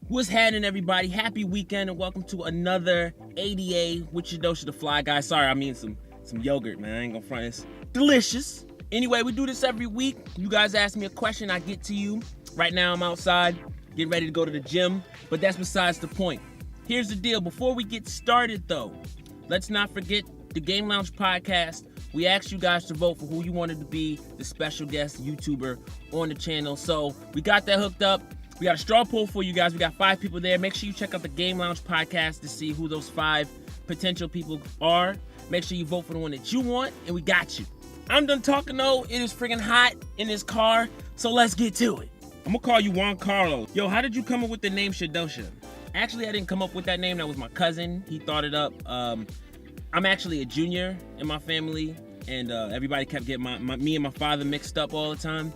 What's happening, everybody? Happy weekend and welcome to another ADA with Shidosha the Fly Guy. Sorry, I mean some yogurt, man. I ain't gonna front. It's delicious. Anyway, we do this every week. You guys ask me a question, I get to you. Right now, I'm outside getting ready to go to the gym, but that's besides the point. Here's the deal. Before we get started, though, let's not forget the Game Lounge podcast. We asked you guys to vote for who you wanted to be the special guest YouTuber on the channel. So we got that hooked up. We got a straw poll for you guys. We got 5 people there. Make sure you check out the Game Lounge podcast to see who those 5 potential people are. Make sure you vote for the one that you want, and we got you. I'm done talking, though. It is freaking hot in this car, so let's get to it. I'm gonna call you Juan Carlos. Yo, how did you come up with the name Shidosha? Actually, I didn't come up with that name. That was my cousin. He thought it up. I'm actually a junior in my family, and everybody kept getting me and my father mixed up all the time.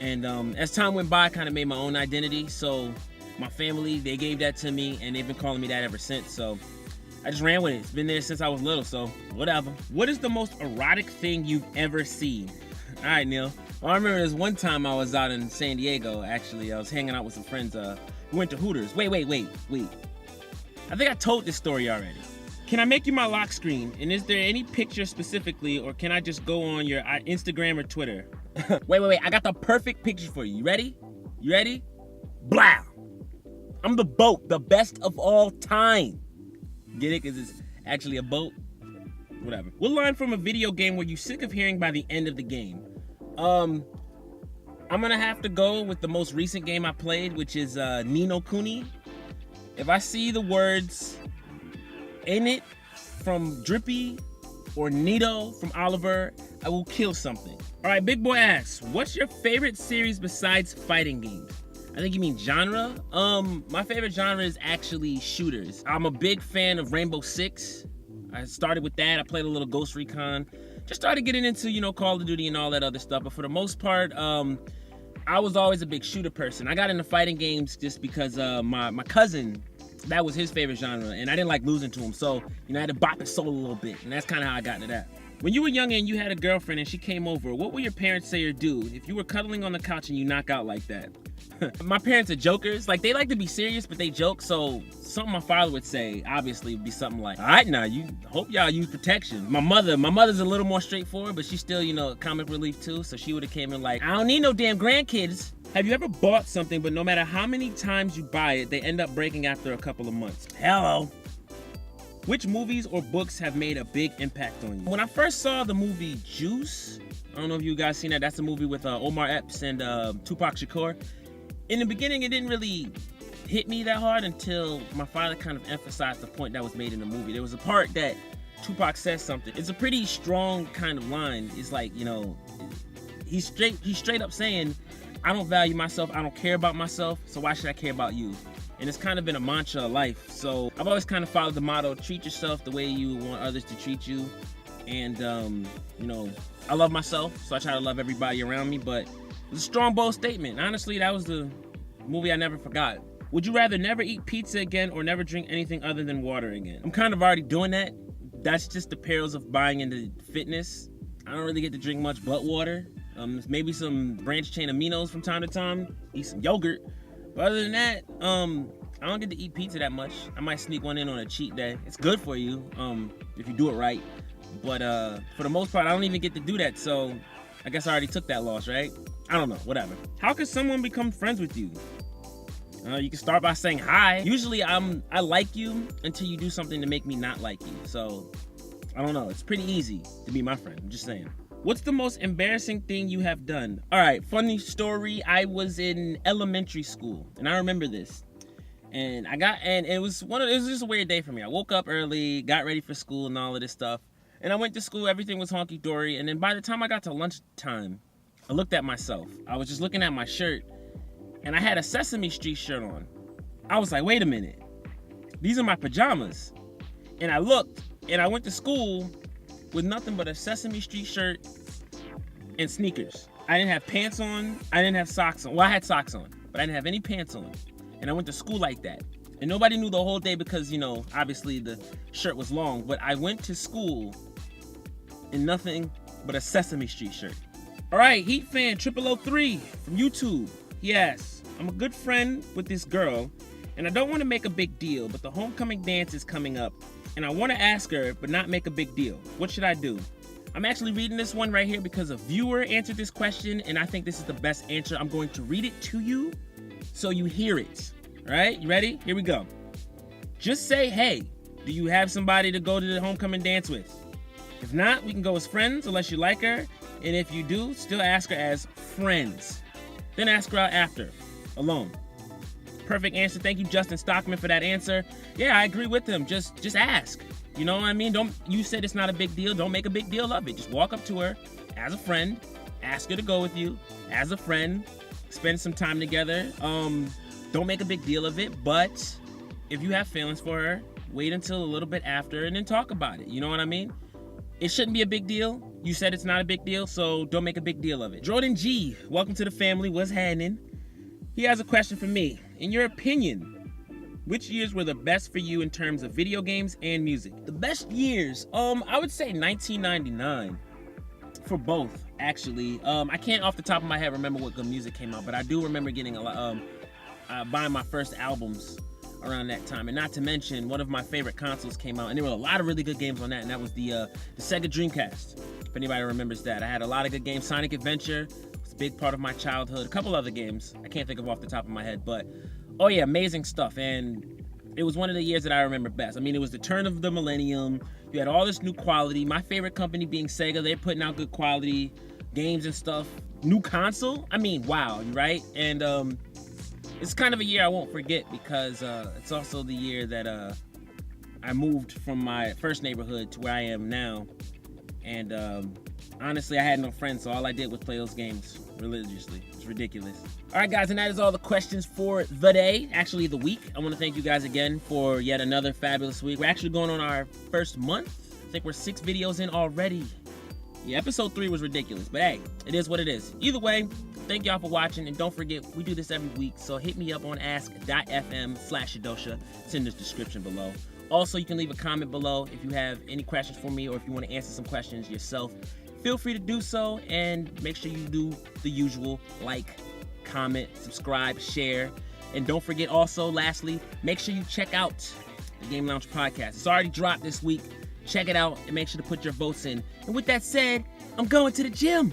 And as time went by, I kind of made my own identity. So my family, they gave that to me, and they've been calling me that ever since. So I just ran with it. It's been there since I was little, so whatever. What is the most erotic thing you've ever seen? All right, Neil. Well, I remember this one time I was out in San Diego, actually. I was hanging out with some friends. We went to Hooters. Wait. I think I told this story already. Can I make you my lock screen? And is there any picture specifically, or can I just go on your Instagram or Twitter? Wait. I got the perfect picture for you. You ready? Blah! I'm the boat, the best of all time. Get it? Because it's actually a boat? Whatever. What line from a video game were you sick of hearing by the end of the game? I'm gonna have to go with the most recent game I played, which is Ni no Kuni. If I see the words in it from Drippy or Nito from Oliver, I will kill something. All right, Big Boy asks, what's your favorite series besides fighting games? I think you mean genre. My favorite genre is actually shooters. I'm a big fan of Rainbow Six. I started with that. I played a little Ghost Recon. Just started getting into, Call of Duty and all that other stuff. But for the most part, I was always a big shooter person. I got into fighting games just because my cousin, that was his favorite genre, and I didn't like losing to him. So, I had to bop his soul a little bit, and that's kind of how I got into that. When you were young and you had a girlfriend and she came over, what would your parents say or do if you were cuddling on the couch and you knock out like that? My parents are jokers. Like, they like to be serious, but they joke. So something my father would say, obviously, would be something like, all right, now, you hope y'all use protection. My mother's a little more straightforward, but she's still, comic relief too. So she would have came in like, I don't need no damn grandkids. Have you ever bought something, but no matter how many times you buy it, they end up breaking after a couple of months? Hello. Which movies or books have made a big impact on you? When I first saw the movie Juice, I don't know if you guys seen that. That's a movie with Omar Epps and Tupac Shakur. In the beginning, it didn't really hit me that hard until my father kind of emphasized the point that was made in the movie. There was a part that Tupac says something. It's a pretty strong kind of line. It's like, he's straight up saying, I don't value myself, I don't care about myself, so why should I care about you? And it's kind of been a mantra of life. So I've always kind of followed the motto, treat yourself the way you want others to treat you. And, I love myself, so I try to love everybody around me, but it's a strong, bold statement. Honestly, that was the movie I never forgot. Would you rather never eat pizza again or never drink anything other than water again? I'm kind of already doing that. That's just the perils of buying into fitness. I don't really get to drink much but water. Maybe some branched chain aminos from time to time, eat some yogurt. But other than that, I don't get to eat pizza that much. I might sneak one in on a cheat day. It's good for you, if you do it right. But for the most part, I don't even get to do that. So I guess I already took that loss, right? I don't know, whatever. How could someone become friends with you? You can start by saying hi. Usually I like you until you do something to make me not like you. So I don't know, it's pretty easy to be my friend, I'm just saying. What's the most embarrassing thing you have done? All right, funny story. I was in elementary school, and I remember this. And it was just a weird day for me. I woke up early, got ready for school and all of this stuff. And I went to school, everything was honky-dory. And then by the time I got to lunchtime, I looked at myself. I was just looking at my shirt, and I had a Sesame Street shirt on. I was like, wait a minute. These are my pajamas. And I looked, and I went to school with nothing but a Sesame Street shirt and sneakers. I didn't have pants on. I didn't have socks on. Well, I had socks on, but I didn't have any pants on. And I went to school like that. And nobody knew the whole day because, obviously the shirt was long. But I went to school in nothing but a Sesame Street shirt. All right, Heat Fan 0003 from YouTube. He asks, I'm a good friend with this girl, and I don't want to make a big deal, but the homecoming dance is coming up, and I want to ask her, but not make a big deal. What should I do? I'm actually reading this one right here because a viewer answered this question, and I think this is the best answer. I'm going to read it to you so you hear it. All right, you ready? Here we go. Just say, hey, do you have somebody to go to the homecoming dance with? If not, we can go as friends unless you like her, and if you do, still ask her as friends. Then ask her out after, alone. Perfect answer. Thank you, Justin Stockman, for that answer. Yeah, I agree with him. Just ask. You know what I mean? You said it's not a big deal. Don't make a big deal of it. Just walk up to her as a friend, ask her to go with you as a friend, spend some time together. Don't make a big deal of it, but if you have feelings for her, wait until a little bit after and then talk about it. You know what I mean? It shouldn't be a big deal. You said it's not a big deal, so don't make a big deal of it. Jordan G, welcome to the family. What's happening? He has a question for me. In your opinion, which years were the best for you in terms of video games and music? The best years, I would say 1999 for both, actually. I can't off the top of my head remember what good music came out, but I do remember getting a lot, buying my first albums around that time. And not to mention, one of my favorite consoles came out, and there were a lot of really good games on that, and that was the Sega Dreamcast, if anybody remembers that. I had a lot of good games. Sonic Adventure was a big part of my childhood. A couple other games I can't think of off the top of my head, but oh yeah, amazing stuff. And it was one of the years that I remember best. I mean, it was the turn of the millennium. You had all this new quality. My favorite company being Sega. They're putting out good quality games and stuff. New console. I mean, wow, right? And it's kind of a year I won't forget because it's also the year that I moved from my first neighborhood to where I am now. And honestly, I had no friends, so all I did was play those games religiously. It's ridiculous. All right, guys, and that is all the questions for the day, actually the week. I want to thank you guys again for yet another fabulous week. We're actually going on our first month. I think we're 6 videos in already. Yeah, episode 3 was ridiculous, but hey, it is what it is. Either way, thank y'all for watching, and don't forget, we do this every week, so hit me up on ask.fm/Shidosha. It's in the description below. Also, you can leave a comment below if you have any questions for me or if you want to answer some questions yourself. Feel free to do so, and make sure you do the usual, like, comment, subscribe, share, and don't forget also, lastly, make sure you check out the Game Lounge podcast. It's already dropped this week. Check it out and make sure to put your votes in. And with that said, I'm going to the gym.